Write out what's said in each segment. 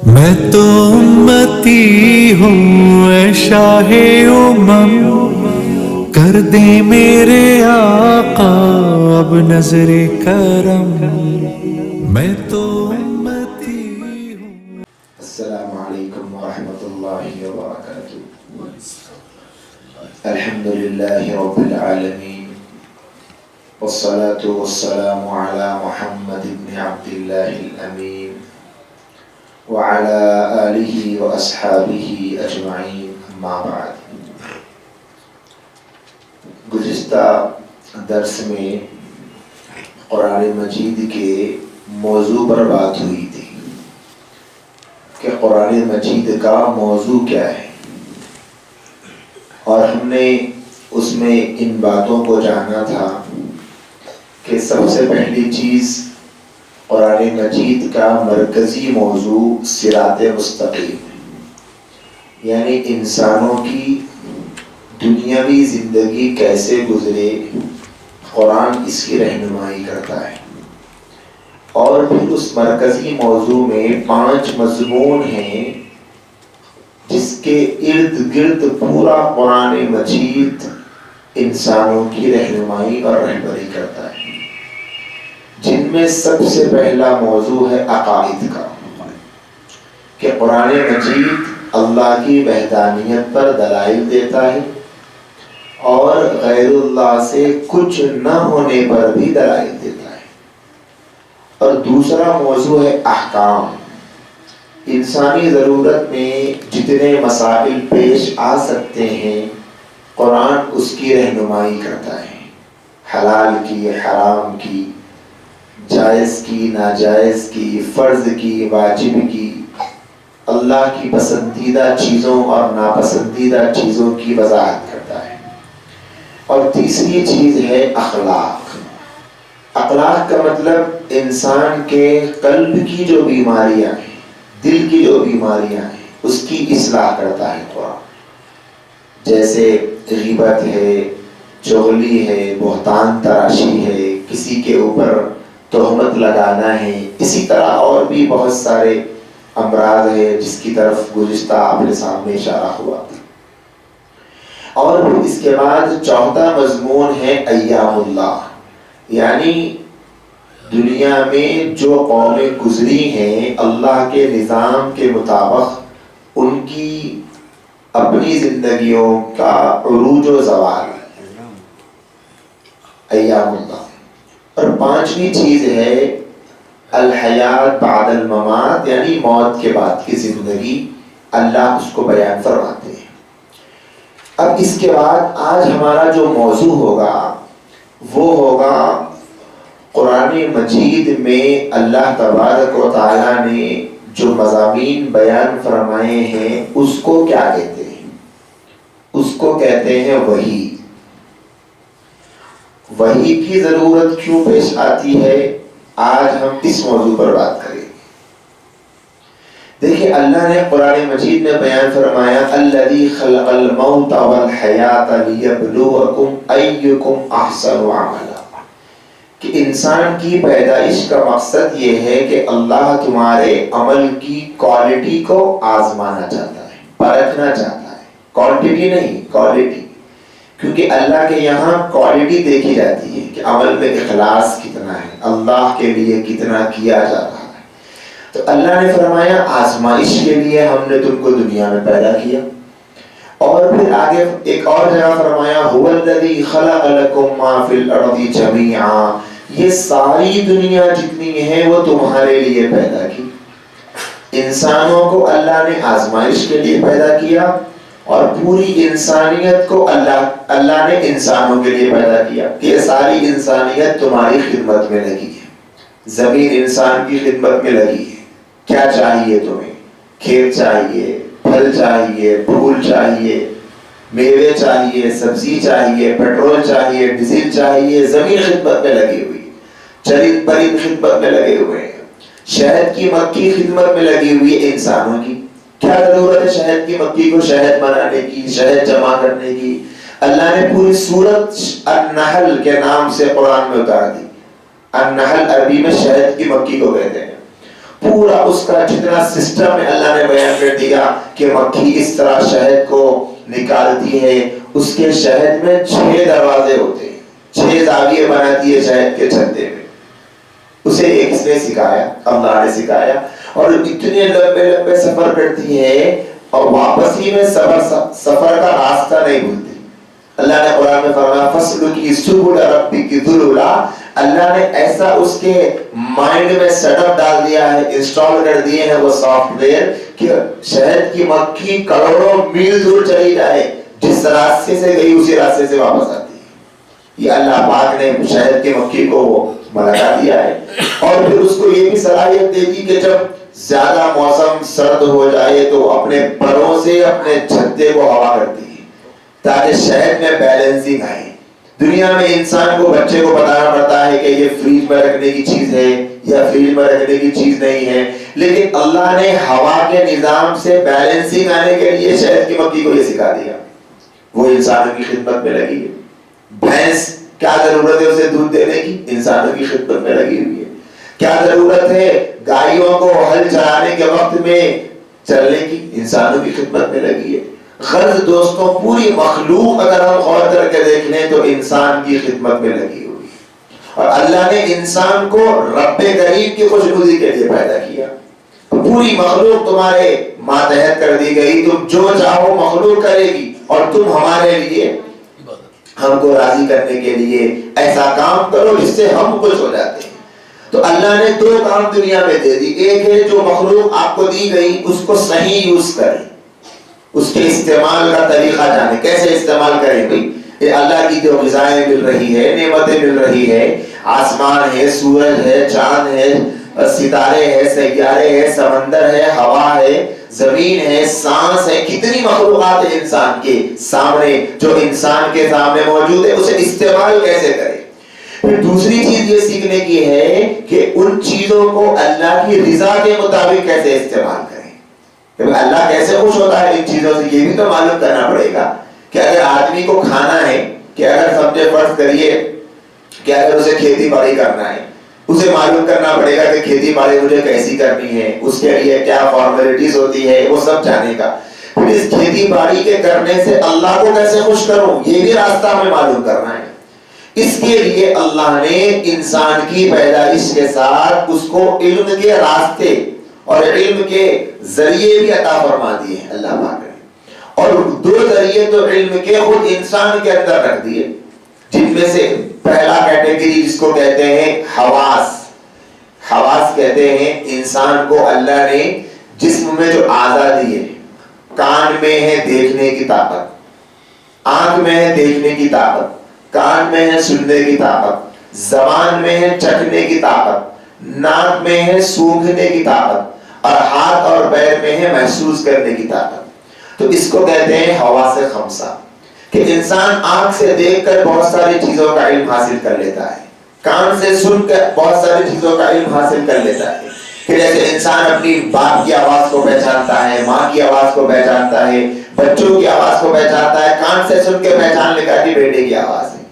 میں تو امتی ہوں اے شاہ کر دے میرے آقا اب نظر کرم، میں تو امتی ہوں۔ السلام علیکم ورحمۃ اللہ وبرکاتہ۔ الحمد للہ رب العالمین والصلاة والسلام علی محمد بن عبد اللہ الامین وعلی آلہ واصحابہ اجمعین، اما بعد۔ گزشتہ درس میں قرآن مجید کے موضوع پر بات ہوئی تھی کہ قرآن مجید کا موضوع کیا ہے، اور ہم نے اس میں ان باتوں کو جانا تھا کہ سب سے پہلی چیز قرآن مجید کا مرکزی موضوع صراط مستقیم ہے، یعنی انسانوں کی دنیاوی زندگی کیسے گزرے قرآن اس کی رہنمائی کرتا ہے۔ اور پھر اس مرکزی موضوع میں 5 مضمون ہیں جس کے ارد گرد پورا قرآن مجید انسانوں کی رہنمائی اور رہبری کرتا ہے، جن میں سب سے پہلا موضوع ہے عقائد کا، کہ قرآن مجید اللہ کی وحدانیت پر دلائل دیتا ہے اور غیر اللہ سے کچھ نہ ہونے پر بھی دلائل دیتا ہے۔ اور دوسرا موضوع ہے احکام، انسانی ضرورت میں جتنے مسائل پیش آ سکتے ہیں قرآن اس کی رہنمائی کرتا ہے، حلال کی، حرام کی، جائز کی، ناجائز کی، فرض کی، واجب کی، اللہ کی پسندیدہ چیزوں اور ناپسندیدہ چیزوں کی وضاحت کرتا ہے۔ اور تیسری چیز ہے اخلاق۔ اخلاق کا مطلب انسان کے قلب کی جو بیماریاں ہیں، دل کی جو بیماریاں ہیں، اس کی اصلاح کرتا ہے قرآن، جیسے غیبت ہے، چغلی ہے، بہتان تراشی ہے، کسی کے اوپر تہمت لگانا ہے، اسی طرح اور بھی بہت سارے امراض ہیں جس کی طرف گزشتہ آپ کے سامنے اشارہ ہوا۔ اور پھر اس کے بعد چوتھا مضمون ہے ایام اللہ، یعنی دنیا میں جو قومیں گزری ہیں اللہ کے نظام کے مطابق ان کی اپنی زندگیوں کا عروج و زوال، ایام اللہ۔ اور 5ویں چیز ہے الحیات بعد الممات، یعنی موت کے بعد کی زندگی، اللہ اس کو بیان فرماتے ہیں۔ اب اس کے بعد آج ہمارا جو موضوع ہوگا وہ ہوگا قرآن مجید میں اللہ تبارک و تعالیٰ نے جو مضامین بیان فرمائے ہیں اس کو کیا کہتے ہیں؟ اس کو کہتے ہیں وحی۔ وحی کی ضرورت کیوں پیش آتی ہے، آج ہم اس موضوع پر بات کریں۔ دیکھیں اللہ نے قرآن مجید میں بیان فرمایا الذی خلق الموت والحیات لیبلوکم ایکم احسن عملا، کہ انسان کی پیدائش کا مقصد یہ ہے کہ اللہ تمہارے عمل کی کوالٹی کو آزمانا چاہتا ہے، پرکھنا چاہتا ہے، کوانٹٹی نہیں، کوالٹی، کیونکہ اللہ کے یہاں کوالٹی دیکھی جاتی ہے کہ عمل میں اخلاص کتنا ہے، اللہ کے لیے کتنا کیا جا رہا ہے۔ تو اللہ نے فرمایا آزمائش کے لیے ہم نے تم کو دنیا میں پیدا کیا۔ اور پھر آگے ایک اور جگہ فرمایا هو الذی خلق لکم ما فی الارض جمیعا، یہ ساری دنیا جتنی ہے وہ تمہارے لیے پیدا کی۔ انسانوں کو اللہ نے آزمائش کے لیے پیدا کیا اور پوری انسانیت کو اللہ نے انسانوں کے لیے پیدا کیا کہ یہ ساری انسانیت تمہاری خدمت میں لگی ہے، زمین انسان کی خدمت میں لگی ہے۔ کیا چاہیے تمہیں؟ کھیت چاہیے، پھل چاہیے، پھول چاہیے، میوے چاہیے، سبزی چاہیے، پیٹرول چاہیے، ڈیزل چاہیے، زمین خدمت میں لگی ہوئی، چرند پرند خدمت میں لگے ہوئے ہیں، شہد کی مکھی خدمت میں لگی ہوئی ہے انسانوں کی۔ کیا ضرورت ہے شہد کی مکھی کو شہد بنانے کی، شہد جمع کرنے کی؟ اللہ نے پوری سورت النحل کے نام سے قرآن میں اتار دی۔ النحل عربی میں شہد کی مکھی کو کہتے ہیں۔ پورا اس کا جتنا سسٹم ہے اللہ نے بیان کر دیا کہ مکھی اس طرح شہد کو نکالتی ہے. اس کے شہد میں 6 دروازے ہوتے ہیں, 6 زاویے بناتی ہے شہد کے چھتے میں. اسے ایک اس نے سکھایا, اللہ نے سکھایا, اور اتنے لمبے لمبے سفر کرتی ہے اور واپس ہی میں سفر کا راستہ نہیں بھولتی. اللہ نے قرآن میں فرمایا فَاسْلُكِ سُبُلَ رَبِّكِ ذُلُلًا. اللہ نے ایسا اس کے مائنڈ میں سیٹ اپ ڈال دیا ہے, انسٹال کر دیے ہیں وہ سافٹ ویئر کہ شہد کی مکھی کروڑوں میل دور چلی جائے, جس راستے سے گئی اسی راستے سے واپس آتی ہے. یہ اللہ پاک نے شہد کی مکھی کو ملکہ دیا ہے. اور پھر اس کو یہ بھی صلاحیت دے دی کہ جب زیادہ موسم سرد ہو جائے تو اپنے پروں سے اپنے چھتے کو ہوا کرتی ہے تاکہ شہد میں بیلنسنگ آئے. دنیا میں انسان کو, بچے کو بتانا پڑتا ہے کہ یہ فریج میں رکھنے کی چیز ہے یا فریج میں رکھنے کی چیز نہیں ہے, لیکن اللہ نے ہوا کے نظام سے بیلنسنگ آنے کے لیے شہد کی مکھی کو یہ سکھا دیا. وہ انسانوں کی خدمت میں لگی ہے. بھینس کیا ضرورت ہے اسے دودھ دینے کی, انسانوں کی خدمت میں لگی ہوئی ہے. کیا ضرورت ہے گائیوں کو ہل چلانے کے وقت میں چلنے کی, انسانوں کی خدمت میں لگی ہے. غرض دوستوں پوری مخلوق اگر ہم غور کر کے دیکھ لیں تو انسان کی خدمت میں لگی ہوئی ہے. اور اللہ نے انسان کو رب کریم کی خوشنودی کے لیے پیدا کیا. پوری مخلوق تمہارے ماتحت کر دی گئی, تم جو چاہو مخلوق کرے گی اور تم ہمارے لیے, ہم کو راضی کرنے کے لیے ایسا کام کرو جس سے ہم خوش ہو جاتے ہیں. تو اللہ نے 2 کام دنیا میں دے دی. ایک ہے جو مخلوق آپ کو دی گئی اس کو صحیح یوز کریں, اس کے استعمال کا طریقہ جانیں, کیسے استعمال کریں. بھائی یہ اللہ کی جو غذائیں مل رہی ہے, نعمتیں مل رہی ہے, آسمان ہے, سورج ہے, چاند ہے, ستارے ہے, سیارے ہے, سمندر ہے, ہوا ہے, زمین ہے, سانس ہے, کتنی مخلوقات ہے انسان کے سامنے جو انسان کے سامنے موجود ہے, اسے استعمال کیسے کرے. پھر دوسری چیز یہ سیکھنے کی ہے کہ ان چیزوں کو اللہ کی رضا کے مطابق کیسے استعمال کریں. اللہ کیسے خوش ہوتا ہے ان چیزوں سے یہ بھی تو معلوم کرنا پڑے گا. کہ اگر آدمی کو کھانا ہے, کہ اگر سمجھے فرض کریے کہ اگر اسے کھیتی باڑی کرنا ہے, اسے معلوم کرنا پڑے گا کہ کھیتی باڑی مجھے کیسی کرنی ہے, اس کے لیے کیا فارمیلٹیز ہوتی ہے, وہ سب جانے کا. پھر اس کھیتی باڑی کے کرنے سے اللہ کو کیسے خوش کروں, یہ بھی راستہ ہمیں معلوم کرنا ہے. اس کے لیے اللہ نے انسان کی پیدائش کے ساتھ اس کو علم کے راستے اور علم کے ذریعے بھی عطا فرما دیے ہیں اللہ پاک نے. اور 2 ذریعے تو علم کے خود انسان کے اندر رکھ دیے, جن میں سے پہلا کیٹیگری جس کو کہتے ہیں حواس. حواس کہتے ہیں انسان کو اللہ نے جسم میں جو اعضاء دیے, کان میں ہے دیکھنے کی طاقت, آنکھ میں ہے دیکھنے کی طاقت, کان میں ہے سننے کی طاقت, زبان میں ہے چکھنے کی طاقت, ناک میں ہے سونگھنے کی طاقت, اور ہاتھ اور پیر میں ہے محسوس کرنے کی طاقت. تو اس کو کہتے ہیں حواس خمسہ. کہ انسان آنکھ سے دیکھ کر بہت ساری چیزوں کا علم حاصل کر لیتا ہے, کان سے سن کر بہت ساری چیزوں کا علم حاصل کر لیتا ہے. کہ جیسے انسان اپنی باپ کی آواز کو پہچانتا ہے, ماں کی آواز کو پہچانتا ہے, بچوں کی آواز کو پہچانتا ہے, کان سے سن کے پہچان لیتا ہے کہ بیٹے کی آواز ہے.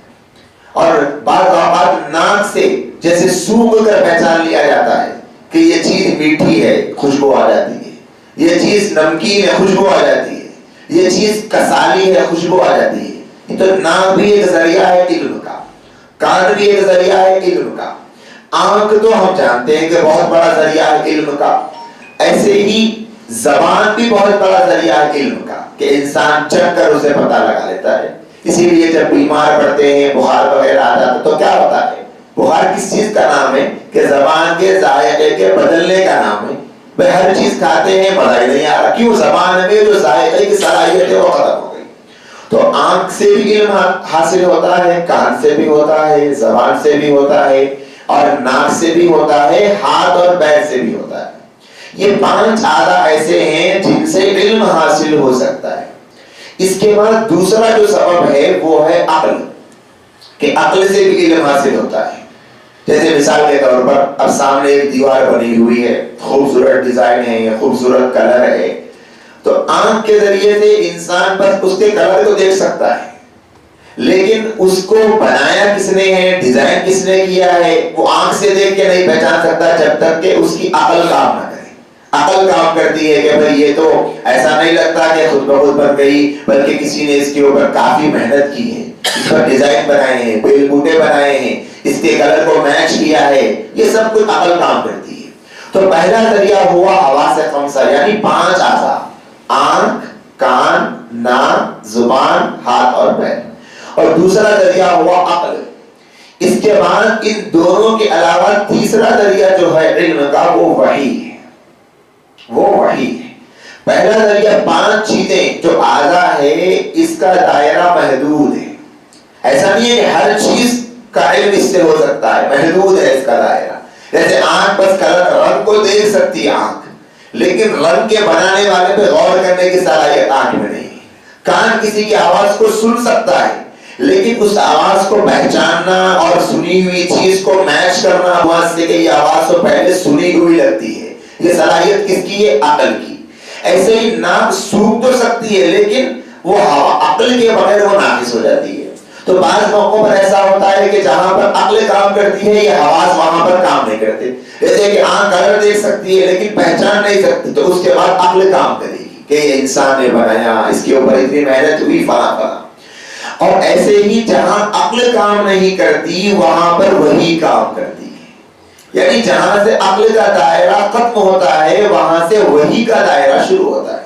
اور بعض اوقات ناک سے جیسے سونگھ کر پہچان لیا جاتا ہے کہ یہ چیز میٹھی ہے, خوشبو آ جاتی ہے, یہ چیز نمکین ہے, خوشبو آ جاتی ہے, یہ چیز کسالی ہے, خوشبو آ جاتی ہے. تو ناک بھی ایک ذریعہ ہے علم کا, کان بھی ایک ذریعہ ہے علم کا, آنکھ تو ہم جانتے ہیں کہ بہت بڑا ذریعہ ہے علم کا. ایسے ہی زبان بھی بہت بڑا ذریعہ ہے علم کا کہ انسان چکھ کر اسے پتہ لگا لیتا ہے. اسی لیے جب بیمار پڑتے ہیں, بخار وغیرہ آ جاتا تو کیا ہوتا ہے, بخار کس چیز کا نام ہے کہ زبان کے ذائقے کے بدلنے کا نام ہے. بھائی ہر چیز کھاتے ہیں مزہ ہی نہیں آ رہا, کیوں, زبان میں جو ذائقے کی صلاحیت ہے وہ ختم ہو گئی. تو آنکھ سے بھی علم حاصل ہوتا ہے, کان سے بھی ہوتا ہے, زبان سے بھی ہوتا ہے, اور ناک سے بھی ہوتا ہے, ہاتھ اور پیر سے بھی ہوتا ہے. یہ 5 اعضاء ایسے ہیں جن سے علم حاصل ہو سکتا ہے. اس کے بعد دوسرا جو سبب ہے وہ ہے عقل, کہ عقل سے بھی علم حاصل ہوتا ہے. جیسے مثال کے طور پر اب سامنے ایک دیوار بنی ہوئی ہے, خوبصورت ڈیزائن ہے, خوبصورت کلر ہے, تو آنکھ کے ذریعے سے انسان بس اس کے کلر کو دیکھ سکتا ہے, لیکن اس کو بنایا کس نے ہے، ڈیزائن کس نے کیا ہے، وہ آنکھ سے دیکھ کے نہیں پہچان سکتا جب تک کہ اس کی عقل کام نہ کرے۔ عقل کام کرتی ہے کہ بھئی یہ تو ایسا نہیں لگتا کہ خود بخود بن گئی، بلکہ کسی نے اس کے اوپر کافی محنت کی ہے، اس پر ڈیزائن بنائے ہیں، بیل بوٹے بنائے ہیں، اس کے کلر کو میچ کیا ہے، یہ سب کچھ عقل کام کرتی ہے۔ تو پہلا ذریعہ ہوا حواس خمسہ یعنی 5 اعضاء، آنکھ، کان، ناک، زبان، ہاتھ اور پیر، اور دوسرا ذریعہ ہوا عقل۔ اس کے بعد ان دونوں کے علاوہ تیسرا ذریعہ جو ہے علم کا وہ وحی ہے، وہ وحی ہے۔ پہلا ذریعہ 5 چیزیں جو اعضاء ہے اس کا دائرہ محدود ہے، ایسا نہیں ہے کہ ہر چیز کا علم اس سے ہو سکتا ہے، محدود ہے اس کا دائرہ۔ جیسے آنکھ بس رنگ کو دیکھ سکتی ہے آنکھ، لیکن رنگ کے بنانے والے پہ غور کرنے کی صلاحیت آنکھ میں نہیں ہے۔ کان کسی کی آواز کو سن سکتا ہے، لیکن اس آواز کو پہچاننا اور سنی ہوئی چیز کو میچ کرنا آواز سے کہ یہ آواز تو پہلے سنی ہوئی لگتی ہے، یہ صلاحیت کس کی ہے؟ عقل کی۔ ایسے ہی ناک سونگھ تو سکتی ہے، لیکن وہ عقل کے بغیر وہ ناقص ہو جاتی ہے۔ تو بعض موقعوں پر ایسا ہوتا ہے کہ جہاں پر عقل کام کرتی ہے یہ حواس وہاں پر کام نہیں کرتے، جیسے کہ آنکھ کلر دیکھ سکتی ہے لیکن پہچان نہیں سکتی، تو اس کے بعد عقل کام کرے گی کہ یہ انسان نے بنایا، اس کے اوپر اتنی محنت ہوئی، فلاں فلاں۔ اور ایسے ہی جہاں عقل کام نہیں کرتی وہاں پر وحی کام کرتی ہے، یعنی جہاں سے عقل کا دائرہ ختم ہوتا ہے وہاں سے وحی کا دائرہ شروع ہوتا ہے۔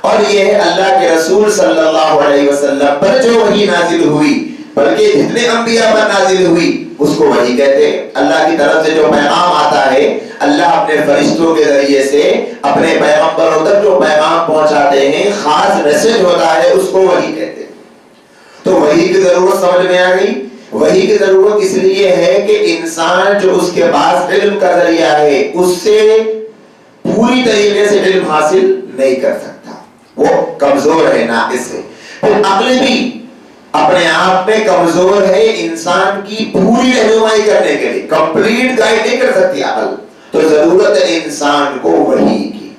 اور یہ ہے اللہ کے رسول صلی اللہ علیہ وسلم پر جو وحی نازل ہوئی، بلکہ جتنے انبیاء پر نازل ہوئی اس کو وحی کہتے ہیں۔ اللہ کی طرف سے جو پیغام آتا ہے، اللہ اپنے فرشتوں کے ذریعے سے اپنے پیغمبروں تک جو پیغام پہنچاتے ہیں، خاص میسج ہوتا ہے، اس کو وحی کہتے ہیں۔ تو وحی کی ضرورت سمجھ میں آ گئی۔ وحی کی ضرورت اس لیے ہے کہ انسان جو اس کے پاس علم کا ذریعہ ہے اس سے پوری طریقے سے علم حاصل نہیں کر سکتا، وہ کمزور ہے، ناقص ہے۔ پھر عقل بھی اپنے آپ میں کمزور ہے، انسان کی پوری رہنمائی کرنے کے لیے کمپلیٹ گائیڈ نہیں کر سکتی عقل۔ تو ضرورت ہے انسان کو وحی کی،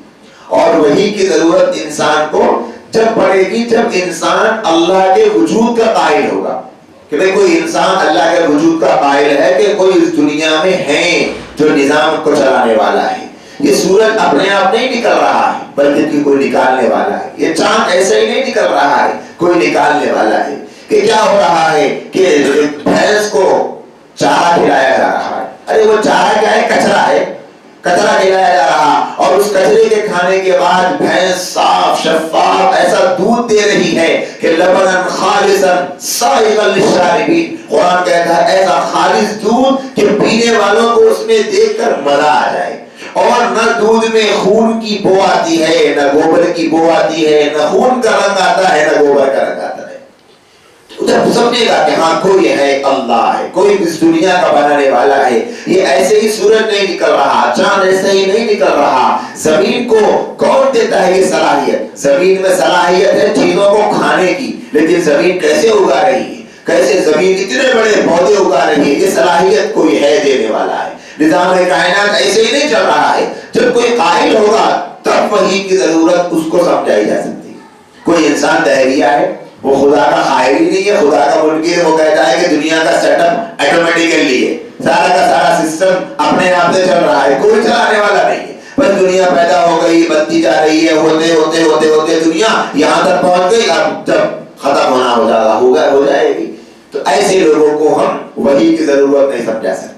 اور وحی کی ضرورت انسان کو جب پڑے گی جب انسان اللہ کے وجود کا قائل ہوگا، کہ بھئی کوئی انسان اللہ کے وجود کا قائل ہے کہ کوئی اس دنیا میں ہے جو نظام کو چلانے والا ہے۔ یہ سورج اپنے آپ نہیں نکل رہا ہے بلکہ کوئی نکالنے والا ہے، یہ چاند ایسے ہی نہیں نکل رہا ہے، کوئی نکالنے والا ہے۔ کہ کیا ہو رہا ہے کہ بھینس کو چارہ کھلایا جا رہا ہے، ارے وہ چارہ کیا ہے؟ کچرا ہے، کچرا کھلایا جا رہا، اور اس کچرے کے کھانے کے بعد بھینس صاف شفاف ایسا دودھ دے رہی ہے کہ لبنا خالصا سائغا للشاربین، قرآن کہتا ہے ایسا خالص دودھ کہ پینے والوں کو اس میں دیکھ کر مزہ آ جائے۔ اور نہ دودھ میں خون کی بو آتی ہے، نہ گوبر کی بو آتی ہے، نہ خون کا رنگ آتا ہے، نہ گوبر کا رنگ آتا ہے۔ جب سمجھے گا کہ ہاں کوئی ہے، اللہ ہے، کوئی اس دنیا کا بنانے والا ہے۔ یہ ایسے ہی سورج نہیں نکل رہا، چاند ایسے ہی نہیں نکل رہا۔ زمین کو کون دیتا ہے یہ صلاحیت؟ زمین میں صلاحیت ہے چیزوں کو کھانے کی، لیکن زمین کیسے اگا رہی ہے، کیسے زمین اتنے بڑے پودے اگا رہی ہے، یہ صلاحیت کوئی ہے دینے والا ہے۔ نظام کائنات ایسے ہی نہیں چل رہا ہے، جب کوئی قائل ہوگا تب وحی کی ضرورت اس کو سمجھائی جا سکتی ہے۔ کوئی انسان دہریہ ہے، وہ خدا کا قائل ہی نہیں ہے، خدا کا ملکی ہے، وہ کہتا ہے کہ دنیا کا سیٹ اپ آٹومیٹیکلی ہے، سارا کا سارا سسٹم اپنے آپ سے چل رہا ہے، کوئی چلانے والا نہیں ہے، بس دنیا پیدا ہو گئی، بنتی جا رہی ہے، ہوتے ہوتے ہوتے ہوتے دنیا یہاں تک پہنچ گئی، اب جب ختم ہونا ہو جائے گی۔ تو ایسے لوگوں کو ہم وحی کی ضرورت نہیں سمجھا سکتے۔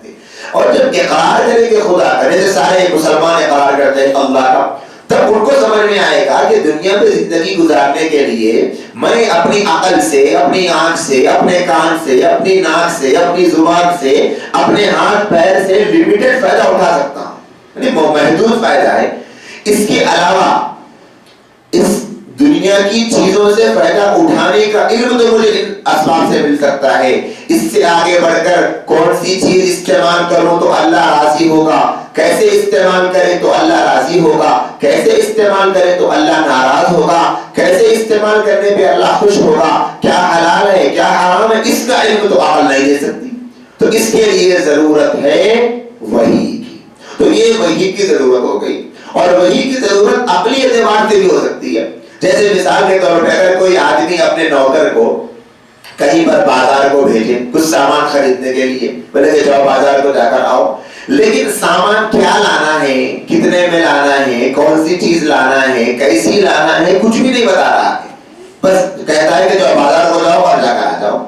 اور جب اقرار کرے کہ خدا کرے، جیسے سارے مسلمان اقرار کرتے ہیں اللہ کا، تب ان کو سمجھ میں آئے گا کہ دنیا میں زندگی گزارنے کے لیے میں اپنی عقل سے، اپنی آنکھ سے، اپنے کان سے، اپنی ناک سے، اپنی زبان سے، اپنے ہاتھ پیر سے لمیٹڈ فائدہ اٹھا سکتا ہوں، یعنی محدود فائدہ ہے۔ اس کے علاوہ اس دنیا کی چیزوں سے فائدہ اٹھانے کا علم تو مجھے ان اسباب سے مل سکتا ہے، اس سے آگے بڑھ کر کون سی چیز استعمال کروں تو اللہ راضی ہوگا، کیسے استعمال کریں تو اللہ راضی ہوگا، کیسے استعمال کریں تو اللہ ناراض ہوگا، کیسے استعمال کرنے پہ اللہ خوش ہوگا، کیا حلال ہے کیا حرام ہے، اس کا علم تو عقل نہیں دے سکتی۔ تو اس کے لیے ضرورت ہے وحی کی۔ تو یہ وحی کی ضرورت ہو گئی، اور وحی کی ضرورت عقلی اعتبار سے بھی ہو سکتی ہے۔ جیسے مثال کے طور پہ اگر کوئی آدمی اپنے نوکر کو کہیں پر بازار کو بھیجے کچھ سامان خریدنے کے لیے، بولے کہ جاؤ بازار کو جا کر آؤ، لیکن سامان کیا لانا ہے، کتنے میں لانا ہے، کون سی چیز لانا ہے، کیسی لانا ہے، کچھ بھی نہیں بتا رہا ہے، بس کہتا ہے کہ جاؤ بازار کو جاؤ اور جا کر آ جاؤ۔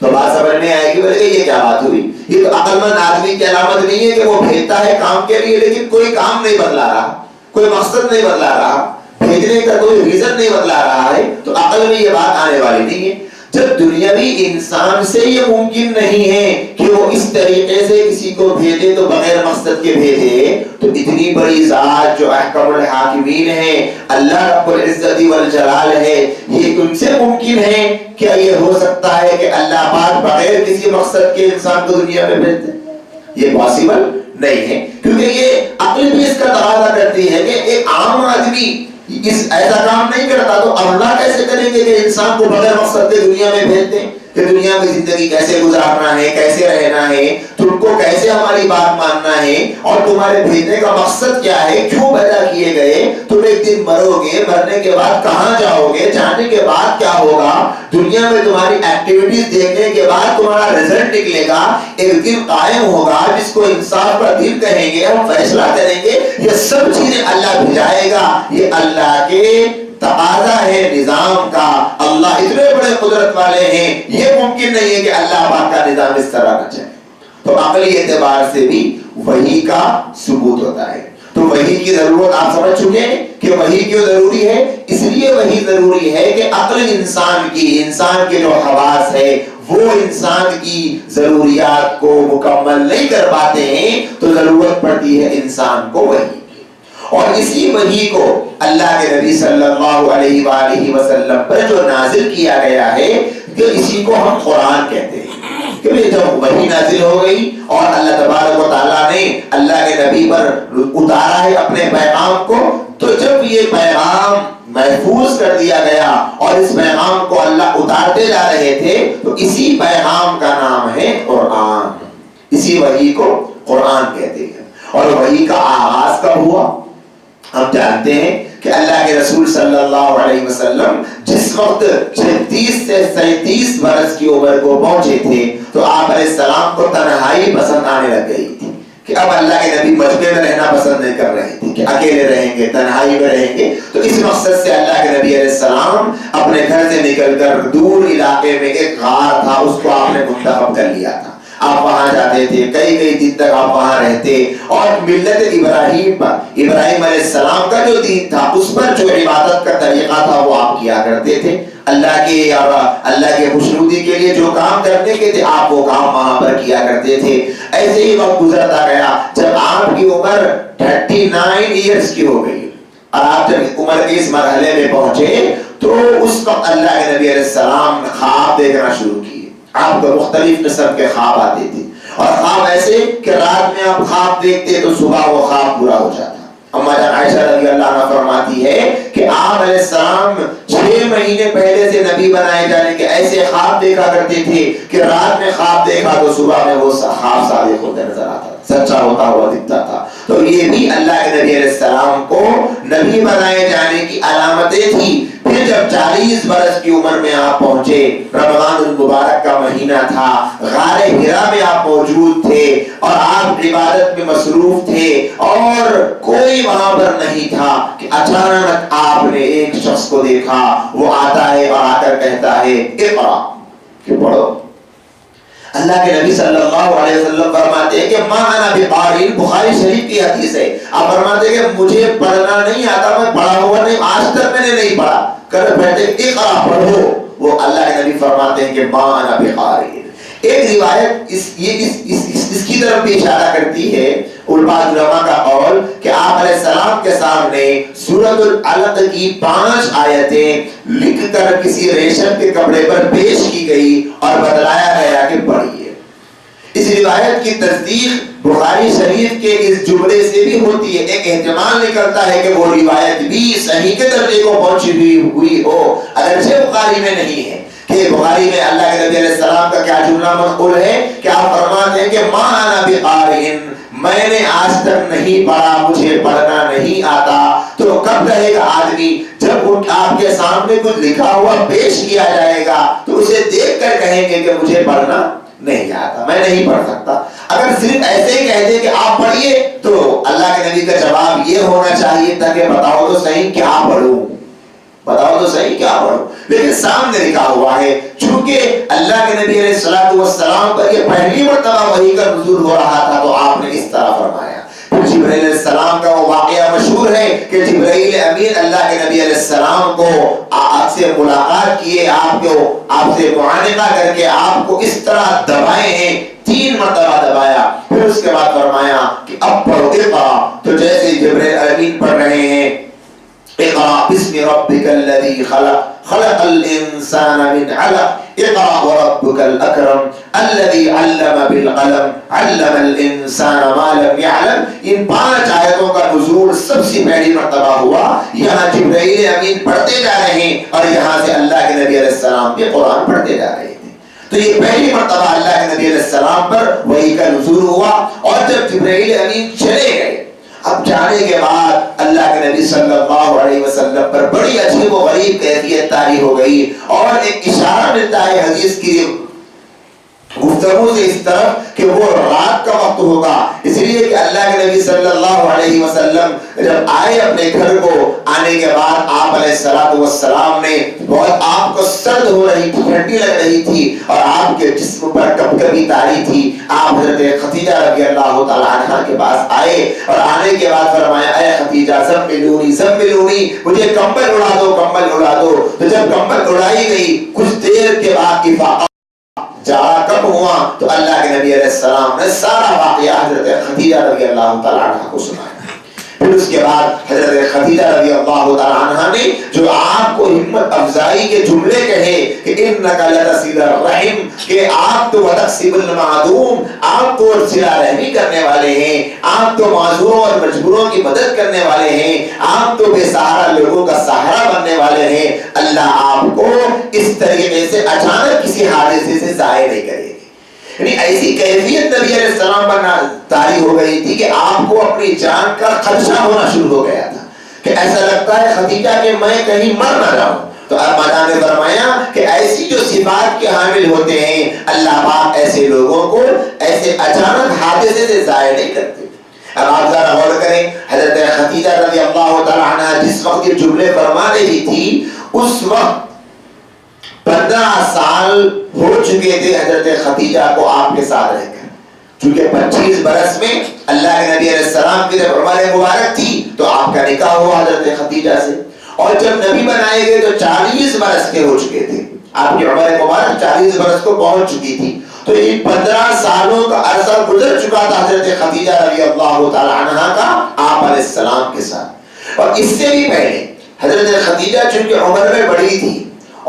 تو بات سمجھ میں آئے گی، بولے کہ یہ کیا بات ہوئی؟ یہ تو عقل مند آدمی کی علامت نہیں ہے کہ وہ بھیجتا ہے کام کے لیے لیکن کوئی کام نہیں بدلا رہا، کوئی مقصد نہیں بدلا رہا، بھیجنے کا کوئی ریزن نہیں بدلا رہا ہے، تو عقل میں یہ بات آنے والی نہیں ہے۔ جب دنیاوی انسان سے یہ ممکن نہیں ہے کہ وہ اس طریقے سے کسی کو بھیجے تو بغیر مقصد کے بھیجے، تو اتنی بڑی ذات جو احکم الحاکمین ہے، اللہ رب العزت والجلال ہے، یہ ان سے ممکن ہے؟ کیا یہ ہو سکتا ہے کہ اللہ پاک بغیر کسی مقصد کے انسان کو دنیا میں بھیج دے؟ یہ پاسبل نہیں ہے، کیونکہ یہ عقل بھی اس کا تقاضا کرتی ہے کہ ایک عام آدمی ایسا کام نہیں کرتا، تو اللہ کیسے کریں گے کہ انسان کو بغیر مقصد کے دنیا میں بھیج دیں کہ دنیا میں زندگی کیسے گزارنا ہے، کیسے رہنا ہے، تم کو کیسے ہماری بات ماننا ہے، اور تمہارے بھیجنے کا مقصد کیا ہے، کیوں پیدا کیے گئے، تم ایک دن مرو گے، مرنے کے بعد کہاں جاؤ گے، جانے کے بعد کیا ہوگا، دنیا میں تمہاری ایکٹیویٹیز دیکھنے کے بعد تمہارا رزلٹ نکلے گا، ایک دن قائم ہوگا جس کو انصاف کا دن کہیں گے، ہم فیصلہ کریں گے، یہ سب چیزیں اللہ بھجائے گا۔ یہ اللہ کے تقاضا ہے نظام کا، اللہ اتنے بڑے قدرت والے ہیں، یہ ممکن نہیں ہے کہ اللہ پاک کا نظام اس طرح نہ چلے۔ تو عقلی اعتبار سے بھی وحی کا ثبوت ہوتا ہے۔ تو وحی کی ضرورت آپ سمجھ چکے ہیں کہ وحی کیوں ضروری ہے؟ اس لیے وحی ضروری ہے کہ عقل انسان کے جو حواس ہے وہ انسان کی ضروریات کو مکمل نہیں کر پاتے ہیں، تو ضرورت پڑتی ہے انسان کو وحی کی۔ اور اسی وحی کو اللہ کے نبی صلی اللہ علیہ وآلہ وسلم پر جو نازل کیا گیا ہے، کہ اسی کو ہم قرآن کہتے ہیں، کہ جب وحی نازل ہو گئی اور اللہ تبارک و تعالیٰ نے اللہ کے نبی پر اتارا ہے اپنے پیغام کو، تو جب یہ پیغام محفوظ کر دیا گیا اور اس پیغام کو اللہ اتارتے جا رہے تھے، تو اسی پیغام کا نام ہے قرآن، اسی وحی کو قرآن کہتے ہیں۔ اور وحی کا آغاز کب ہوا؟ ہم جانتے ہیں کہ اللہ کے رسول صلی اللہ علیہ وسلم جس وقت 36 سے 37 برس کی عمر کو پہنچے تھے، تو آپ علیہ السلام کو تنہائی پسند آنے لگ گئی تھی، کہ اب اللہ کے نبی مجمع میں رہنا پسند نہیں کر رہے تھے کہ اکیلے رہیں گے، تنہائی میں رہیں گے۔ تو اس مقصد سے اللہ کے نبی علیہ السلام اپنے گھر سے نکل کر دور علاقے میں ایک غار تھا، اس کو آپ نے منتخب کر لیا تھا، آپ وہاں جاتے تھے، کئی دن تک آپ وہاں رہتے، اور ملت ابراہیم پر، ابراہیم علیہ السلام کا جو دین تھا اس پر جو عبادت کا طریقہ تھا وہ آپ کیا کرتے تھے، اللہ کے خوشنودی کے لیے جو کام کرنے کے تھے آپ وہ کام وہاں پر کیا کرتے تھے۔ ایسے ہی وقت گزرتا گیا، جب آپ کی عمر 39 ایئرس کی ہو گئی اور آپ جب عمر کے اس مرحلے میں پہنچے، تو اس وقت اللہ کے نبی علیہ السلام نے خواب دیکھنا شروع کیے۔ آپ کو مختلف قسم کے خواب آتے تھے، اور خواب ایسے کہ رات میں آپ خواب دیکھتے تو صبح وہ خواب پورا ہو جاتا۔ اما جان عائشہ رضی اللہ عنہ فرماتی ہے کہ آپ علیہ السلام 6 مہینے پہلے سے نبی بنائے جانے کے ایسے خواب دیکھا کرتے تھے کہ رات میں خواب دیکھا تو صبح میں وہ خواب صادق ہوتا نظر آتا، سچا ہوتا ہوا دکھتا تھا۔ تو یہ بھی اللہ کے نبی علیہ السلام کو نبی بنائے جانے کی علامتیں تھی۔ پھر جب 40 برس کی عمر میں آپ پہنچے، رمضان المبارک کا مہینہ تھا، غار حرا میں آپ موجود تھے اور آپ عبادت میں مصروف تھے، اور کوئی وہاں پر نہیں تھا کہ اچانک آپ نے ایک شخص کو دیکھا، وہ آتا ہے اور آ کر کہتا ہے اقرا، کہ پڑھو۔ اللہ کے نبی صلی اللہ علیہ وسلم فرماتے ہیں کہ ما انا بقاری، بخاری شریف کی حدیث ہے، آپ فرماتے ہیں کہ مجھے پڑھنا نہیں آتا، میں پڑھا ہوا نہیں، آج تک میں نے نہیں پڑھا، کر بیٹھے اقرا پڑھو، وہ اللہ کے نبی فرماتے ہیں کہ ما انا بقاری۔ ایک روایت اس کی طرف بھی اشارہ کرتی ہے، بعض علماء کا قول کہ آپ علیہ السلام کے سامنے سورۃ العلق کی 5 آیتیں لکھ کر کسی ریشم کے کپڑے پر پیش کی گئی اور بتلایا گیا کہ پڑھیے۔ اس روایت کی تصدیق بخاری شریف کے اس جملے سے بھی ہوتی ہے۔ ایک احتمال نکلتا ہے کہ وہ روایت بھی صحیح کے درجے کو پہنچی ہوئی ہو، اگرچہ بخاری میں نہیں ہے، کہ بخاری میں اللہ کے نبی علیہ السلام کا کیا جملہ منقول ہے کہ آپ فرماتے ہیں کہ ما انا بقارئ، میں نے آج تک نہیں پڑھا، مجھے پڑھنا نہیں آتا، تو کب رہے گا آدمی؟ جب آپ کے سامنے کچھ لکھا ہوا پیش کیا جائے گا تو اسے دیکھ کر کہیں گے کہ مجھے پڑھنا نہیں آتا، میں نہیں پڑھ سکتا۔ اگر صرف ایسے ہی کہہ دے کہ آپ پڑھیے تو اللہ کے نبی کا جواب یہ ہونا چاہیے تھا کہ بتاؤ تو صحیح کیا پڑھوں، بتاؤ تو صحیح کیا پڑھوں۔ لیکن سامنے لکھا ہوا ہے، چونکہ اللہ کے نبی علیہ الصلوۃ والسلام پر یہ پہلی مرتبہ وحی کا نزول ہو رہا تھا تو آپ نے اس طرح فرمایا۔ پھر جبرائیل علیہ السلام کا وہ واقعہ مشہور ہے کہ جبرائیل امین اللہ کے نبی علیہ السلام کو آپ سے ملاقات کیے، آپ سے معانقہ کر کے آپ کو اس طرح دبائے ہیں، 3 مرتبہ دبایا، پھر اس کے بعد فرمایا کہ اب پڑھو اقرا۔ تو جیسے جبرائیل امین پڑھ رہے ہیں اقرا بسم ربک الذی خلق خلق الانسان من علق اقرا وربک الاکرم الذی علم بالقلم علم الانسان ما لم يعلم۔ ان 5 آیتوں کا نزول سب سے پہلی مرتبہ ہوا، یہاں جبرائیل امین پڑھتے جا رہے ہیں اور یہاں سے اللہ کے نبی علیہ السلام بھی قرآن پڑھتے جا رہے تھے۔ تو یہ پہلی مرتبہ اللہ کے نبی علیہ السلام پر وحی کا نزول ہوا، اور جب جبرائیل امین چلے گئے، اب جانے کے بعد اللہ کے نبی صلی اللہ علیہ وسلم پر بڑی عجیب و غریب کیفیت طاری ہو گئی، اور ایک اشارہ ملتا ہے حدیث کی گفتگو سے اس طرف کہ وہ رات کا وقت ہوگا، اس لیے کہ اللہ کے نبی صلی اللہ علیہ وسلم جب آئے اپنے گھر کو، آنے کے بعد آپ علیہ الصلوۃ والسلام نے بہت آپ کو سرد ہو رہی تھی، ٹھنڈی لگ رہی تھی، اور آپ کے جسم پر کپکپی طاری تھی۔ آپ حضرت خدیجہ رضی اللہ تعالی عنہا کے پاس آئے اور آنے کے بعد فرمایا اے خدیجہ زملونی زملونی، مجھے کمبل اڑا دو، کمبل اڑا دو۔ تو جب کمبل اڑائی گئی کچھ دیر کے بعد افاقہ جہاں کب ہوا تو اللہ کے نبی علیہ السلام نے سارا واقعہ حضرت خدیجہ رضی اللہ تعالی عنہ کو سنایا۔ پھر اس کے بعد حضرت خدیجہ رضی اللہ تعالی عنہ نے جو آپ کو ہمت افزائی کے جملے کہے کہ انک لتصل الرحم، کہ آپ تو وتکسب المعدوم، آپ تو صلہ رحمی کرنے والے ہیں، آپ تو معذوروں اور مجبوروں کی مدد کرنے والے ہیں، آپ تو بے سہارا لوگوں کا سہارا بننے والے ہیں، اللہ آپ کو اس طریقے سے اچانک کسی حادثے سے ضائع نہیں کرے گی۔ یعنی ایسی کیفیت نبی علیہ السلام پر طاری ہو گئی تھی کہ آپ کو اپنی جان کا خدشہ ہونا شروع ہو گیا تھا، کہ ایسا لگتا ہے خدیجہ کہ میں کہیں مر نہ جاؤں۔ تو ارمانا نے فرمایا کہ ایسی جو صفات کے حامل ہوتے ہیں اللہ پاک ایسے لوگوں کو ایسے اچانک حادثے سے ضائع نہیں کرتے۔ اب آپ ذرا غور کریں، حضرت خدیجہ رضی اللہ تعالی عنہا جس وقت یہ جملے فرما رہی تھی اس وقت 15 سال ہو چکے تھے حضرت خدیجہ کو آپ کے ساتھ رہ کر، چونکہ 25 برس میں اللہ کے نبی علیہ السلام کی جب عمر مبارک تھی تو آپ کا نکاح ہوا حضرت خدیجہ سے، اور جب نبی بنائے گئے تو 40 برس کے ہو چکے تھے، آپ کی عمر مبارک 40 برس کو پہنچ چکی تھی۔ تو ان 15 سالوں کا عرصہ گزر چکا تھا حضرت خدیجہ رضی اللہ تعالی عنہا کا آپ علیہ السلام کے ساتھ۔ اور اس سے بھی پہلے حضرت خدیجہ چونکہ عمر میں بڑی تھی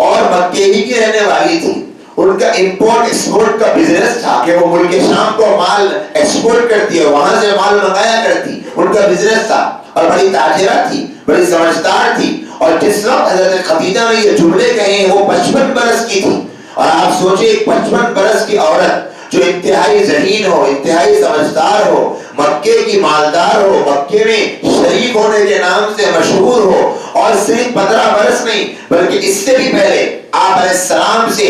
اور مکے ہی کی رہنے والی تھی، ان کا امپورٹ ایکسپورٹ کا بزنس تھا کہ وہ ملک شام کو مال ایکسپورٹ کرتی ہے، وہاں سے مال منگایا کرتی، ان کا بزنس تھا، اور بڑی تاجرہ تھی، بڑی سمجھدار تھی۔ اور جس وقت حضرت خدیجہ نے یہ جملے کہے ہیں وہ 55 برس کی تھی، اور آپ سوچیں 55 برس کی عورت جو انتہائی ذہین ہو، انتہائی سمجھدار ہو، مکے کی مالدار ہو، مکے میں شریف ہونے کے نام سے مشہور ہو، اور صرف 15 برس نہیں بلکہ اس سے بھی پہلے آپ علیہ السلام سے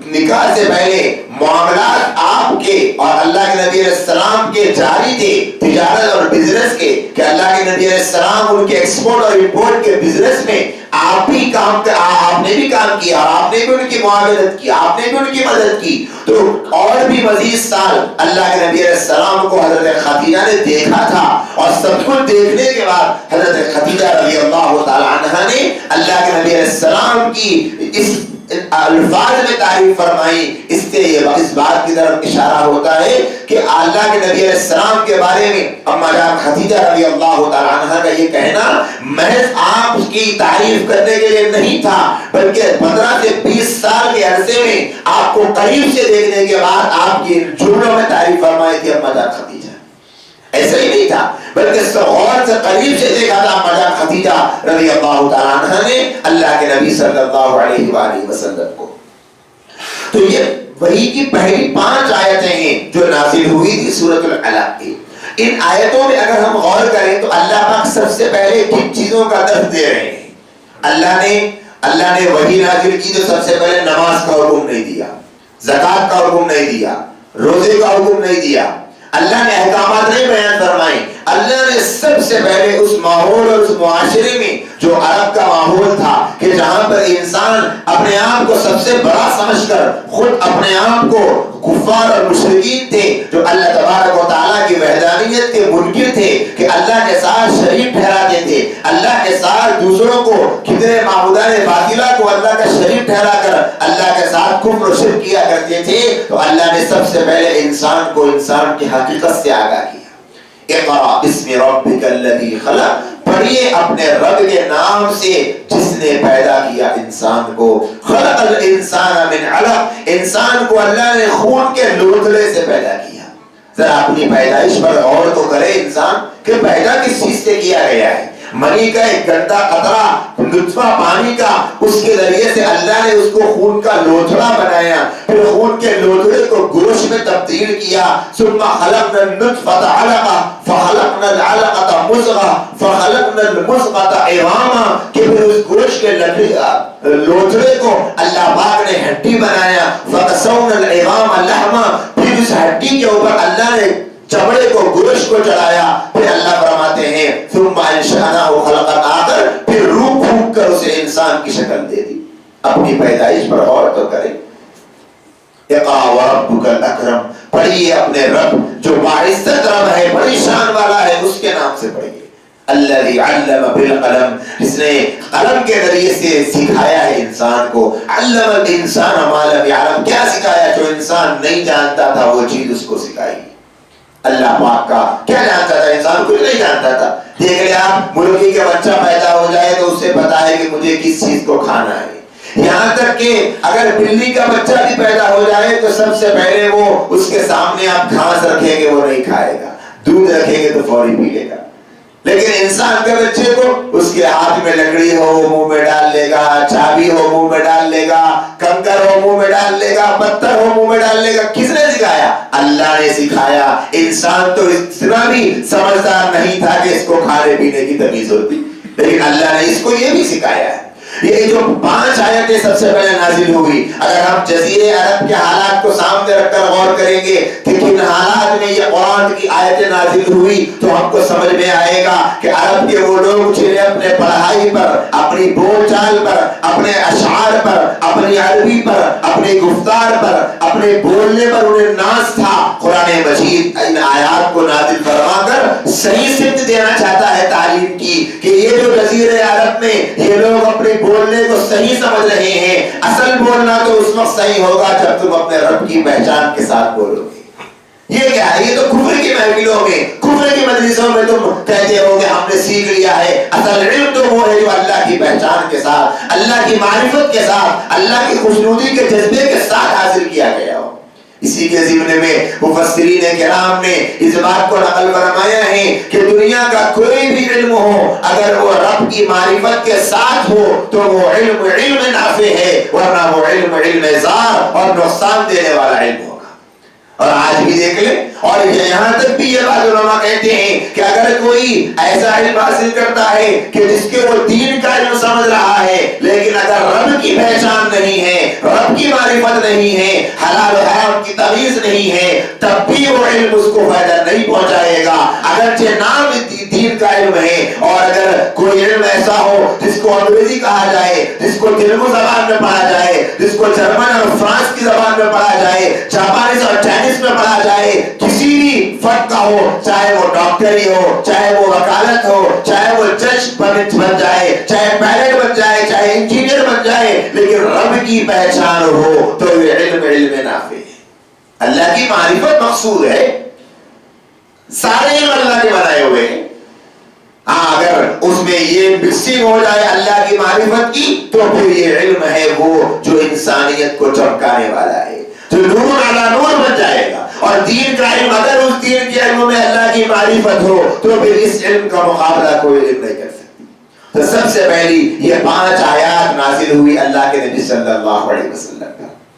نکاح سے پہلے معاملات آپ کے اور اللہ کے نبی علیہ السلام کے جاری تھے، تجارت اور بزنس کے، کہ اللہ کے نبی علیہ السلام ان کے ایکسپورٹ اور امپورٹ کے بزنس میں آپ نے بھی کام کیا، آپ نے بھی ان کی معاونت کی، آپ نے بھی ان کی مدد کی۔ تو اور بھی مزید سال اللہ کے نبی علیہ السلام کو حضرت خدیجہ نے دیکھا تھا، اور سب کچھ دیکھنے کے بعد حضرت خدیجہ رضی اللہ تعالی عنہا نے اللہ کے نبی علیہ السلام کی اس الفاظ میں تعریف فرمائی۔ اس سے اس بات کی طرف اشارہ ہوتا ہے کہ اللہ کے نبی علیہ السلام کے بارے میں اما جان خدیجہ رضی اللہ تعالی عنہا کا یہ کہنا محض آپ کی تعریف کرنے کے لیے نہیں تھا، بلکہ 15 سے 20 سال کے عرصے میں آپ کو قریب سے دیکھنے کے بعد آپ کی جملوں میں تعریف فرمائی تھی اما جان خدیجہ۔ ایسا ہی نہیں تھا بلکہ غور سے قریب سے دیکھا تھا اما جان خدیجہ رضی اللہ تعالی عنہا نے اللہ کے نبی صلی اللہ علیہ وآلہ وسلم کو۔ تو یہ وحی کی پہلی 5 آیتیں ہیں جو نازل ہوئی تھی سورۃ العلق کی۔ ان آیتوں میں اگر ہم غور کریں تو اللہ پاک سب سے پہلے کن چیزوں کا درس دے رہے ہیں؟ اللہ نے وحی نازل کی تو سب سے پہلے نماز کا حکم نہیں دیا، زکوٰۃ کا حکم نہیں دیا، روزے کا حکم نہیں دیا، اللہ نے احکامات نہیں بیان فرمائے۔ اللہ نے سب سے پہلے اس ماحول اور اس معاشرے میں جو عرب کا ماحول تھا کہ جہاں پر انسان اپنے آپ کو سب سے بڑا سمجھ کر خود اپنے آپ کو کفار اور مشرکین تھے جو اللہ تبارک و تعالیٰ کی وحدانیت کے منکر تھے، کہ اللہ کے ساتھ شریک ٹھہراتے تھے، اللہ کے ساتھ دوسروں کو کتنے معبودان باطلہ کو اللہ کا شریک ٹھہرا کر اللہ کے ساتھ کفر و شرک کیا کرتے تھے۔ تو اللہ نے سب سے پہلے انسان کو انسان کی حقیقت سے آگاہ کیا۔ اقرأ بسم ربک الذی خلق، پڑھیے اپنے رب کے نام سے جس نے پیدا کیا انسان کو۔ خلق الانسان من علق، انسان کو اللہ نے خون کے لوتھڑے سے پیدا کیا۔ ذرا اپنی پیدائش پر غور تو کرے انسان کہ پیدا کس چیز سے کیا گیا ہے؟ منی کا ایک گندا قطرہ لطفہ پانی کا، اس کے ذریعے سے اللہ نے اس کو خون کا لوتھڑا بنایا، پھر خون کے لوتھڑے کو گوشت میں تبدیل کیا۔ ثم خلقنا النطفة علقة فخلقنا العلقة مضغة فخلقنا المضغة عظاما، کہ پھر اس گوشت کے لوتھڑے کو اللہ پاک نے ہڈی بنایا۔ فکسونا العظام لحما، پھر اس ہڈی کے اوپر اللہ نے چمڑے کو گوشت کو چڑھایا۔ پھر اللہ فرماتے ہیں ثم انشأناه خلقا آخر، پھر روح پھونک کر اسے انسان کی شکل دے دی۔ اپنی پیدائش پر غور تو کریں۔ اقرأ وربک الاکرم، پڑھیے اپنے رب جو باعزت رب ہے، بڑی شان والا ہے، اس کے نام سے پڑھیے۔ الذی علم بالقلم، جس نے قلم کے ذریعے سے سکھایا ہے انسان کو۔ علم الانسان ما لم یعلم، کیا سکھایا؟ جو انسان نہیں جانتا تھا وہ چیز اس کو سکھائی۔ اللہ پاک کا کیا جانتا تھا انسان؟ کچھ نہیں جانتا تھا۔ دیکھ لیں آپ، مرغی کا بچہ پیدا ہو جائے تو اسے پتا ہے کہ مجھے کس چیز کو کھانا ہے۔ یہاں تک کہ اگر بلی کا بچہ بھی پیدا ہو جائے تو سب سے پہلے وہ اس کے سامنے آپ گھاس رکھیں گے وہ نہیں کھائے گا، دودھ رکھیں گے تو فوری پی لے گا۔ لیکن انسان کے بچے کو اس کے ہاتھ میں لکڑی ہو منہ میں ڈال لے گا، چابی ہو منہ میں ڈال لے گا، کنکر ہو منہ میں ڈال لے گا، پتھر ہو منہ میں ڈال لے گا۔ کس نے سکھایا؟ اللہ نے سکھایا۔ انسان تو اتنا بھی سمجھدار نہیں تھا کہ اس کو کھانے پینے کی تمیز ہوتی، لیکن اللہ نے اس کو یہ بھی سکھایا ہے۔ یہ جو 5 آیتیں سب سے پہلے نازل ہوئی، اگر ہم جزیرے عرب کے حالات کو سامنے رکھ کر غور کریں گے کہ کن حالات میں یہ قرآن کی آیتیں نازل ہوئی تو ہم کو سمجھ میں آئے گا کہ عرب کے وہ لوگ جنہیں اپنے پڑھائی پر، اپنی بول چال پر، اپنے اشعار پر، اپنی عربی پر، اپنی گفتار پر، اپنے بولنے پر انہیں ناز تھا، قرآن مجید ان آیات کو نازل فرما کر صحیح سمت دینا چاہتا ہے تعلیم کی کہ یہ جو جزیرے عرب میں یہ لوگ اپنے بولنے کو صحیح سمجھ رہے ہیں۔ اصل بولنا تو اس وقت صحیح ہوگا جب تم اپنے رب کی پہچان کے ساتھ بولو گے۔ یہ کیا ہے؟ یہ تو کفر کی محفلوں میں، کفر کی مجلسوں میں تم کہتے ہو کہ ہم نے سیکھ لیا ہے۔ اصل علم تو وہ ہے جو اللہ کی پہچان کے ساتھ، اللہ کی معرفت کے ساتھ، اللہ کی خوشنودی کے جذبے کے ساتھ حاصل کیا گیا ہو۔ اسی کے ضمن میں مفسرین کرام نے اس بات کو نقل فرمایا ہے کہ دنیا کا کوئی بھی علم ہو اگر وہ رب کی معرفت کے ساتھ ہو تو وہ علم نافع ہے، ورنہ وہ علم ضار اور نقصان دینے والا علم ہوگا۔ اور آج بھی دیکھ لیں، اور یہاں تک بھی یہ بات علماء کہتے ہیں کہ اگر کوئی ایسا علم حاصل کرتا ہے کہ جس کے وہ دین کا علم سمجھ رہا ہے لیکن اگر رب کی پہچان نہیں ہے، رب کی معرفت نہیں ہے، حلال و حرام کی تمیز نہیں ہے، تب بھی وہ علم اس کو فائدہ نہیں پہنچائے گا، اگرچہ نام دین کا علم ہے۔ اور اگر کوئی علم ایسا ہو جس کو انگریزی کہا جائے، جس کو تیلگو زبان میں پڑھا جائے، جس کو جرمن اور فرانس کی زبان میں پڑھا جائے، جاپانیز اور چائنیز میں پڑھا جائے، کسی بھی فرق کا ہو، چاہے وہ ڈاکٹری ہو، چاہے وہ وکالت ہو، چاہے وہ جج بن جائے، چاہے پائلٹ بن جائے، چاہے انجینئر بن جائے، لیکن رب کی پہچان ہو تو یہ علم نافع ہے۔ اللہ کی معرفت مقصود ہے، سارے علم اللہ کے بنائے ہوئے ہیں۔ ہاں اگر اس میں یہ مکسنگ ہو جائے اللہ کی معرفت کی تو پھر یہ علم ہے وہ جو انسانیت کو چمکانے والا ہے، جو نور علی نور بن جائے گا۔ اور دین کا علم، اگر اس دین کے علم میں اللہ کی معرفت ہو تو پھر اس علم کا مقابلہ کوئی علم نہیں کر سکتی۔ تو سب سے پہلی یہ 5 آیات نازل ہوئی اللہ کے نبی صلی اللہ علیہ وسلم کا۔